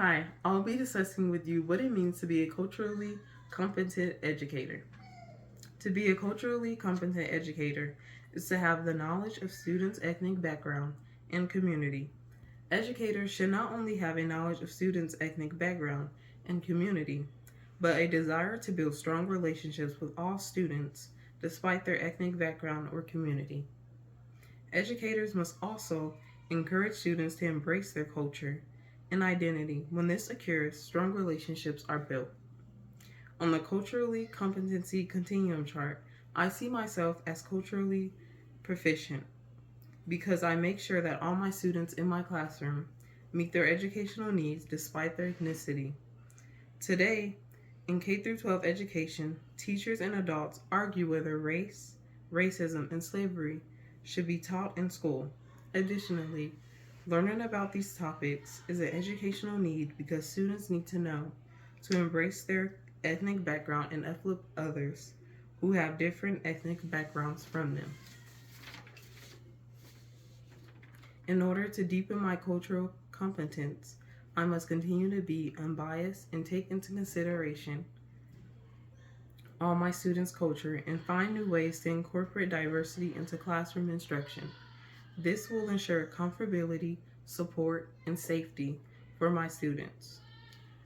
Hi, I'll be discussing with you what it means to be a culturally competent educator. To be a culturally competent educator is to have the knowledge of students' ethnic background and community. Educators should not only have a knowledge of students' ethnic background and community, but a desire to build strong relationships with all students despite their ethnic background or community. Educators must also encourage students to embrace their culture and identity. When this occurs, strong relationships are built. On the culturally competency continuum chart, I see myself as culturally proficient because I make sure that all my students in my classroom meet their educational needs despite their ethnicity. Today, in K 12 education, teachers and adults argue whether race, racism, and slavery should be taught in school. Additionally, learning about these topics is an educational need because students need to know to embrace their ethnic background and uplift others who have different ethnic backgrounds from them. In order to deepen my cultural competence, I must continue to be unbiased and take into consideration all my students' culture and find new ways to incorporate diversity into classroom instruction. This will ensure comfortability, support, and safety for my students.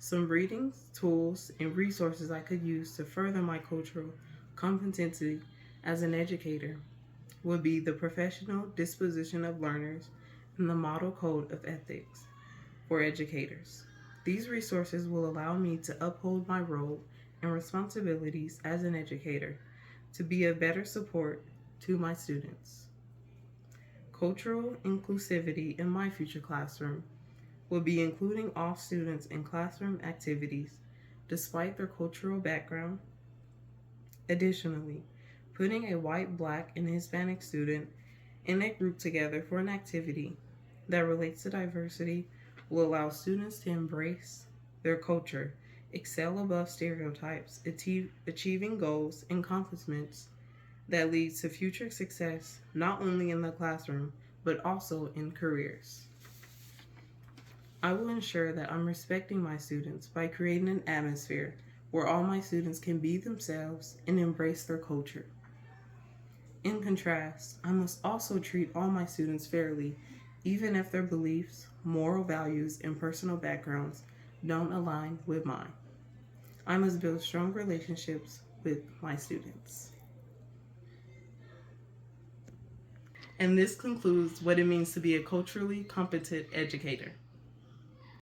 Some readings, tools, and resources I could use to further my cultural competency as an educator would be the Professional Disposition of Learners and the Model Code of Ethics for Educators. These resources will allow me to uphold my role and responsibilities as an educator to be a better support to my students. Cultural inclusivity in my future classroom will be including all students in classroom activities despite their cultural background. Additionally, putting a white, black, and Hispanic student in a group together for an activity that relates to diversity will allow students to embrace their culture, excel above stereotypes, achieving goals and accomplishments that leads to future success not only in the classroom but also in careers. I will ensure that I'm respecting my students by creating an atmosphere where all my students can be themselves and embrace their culture. In contrast, I must also treat all my students fairly, even if their beliefs, moral values, and personal backgrounds don't align with mine. I must build strong relationships with my students. And this concludes what it means to be a culturally competent educator.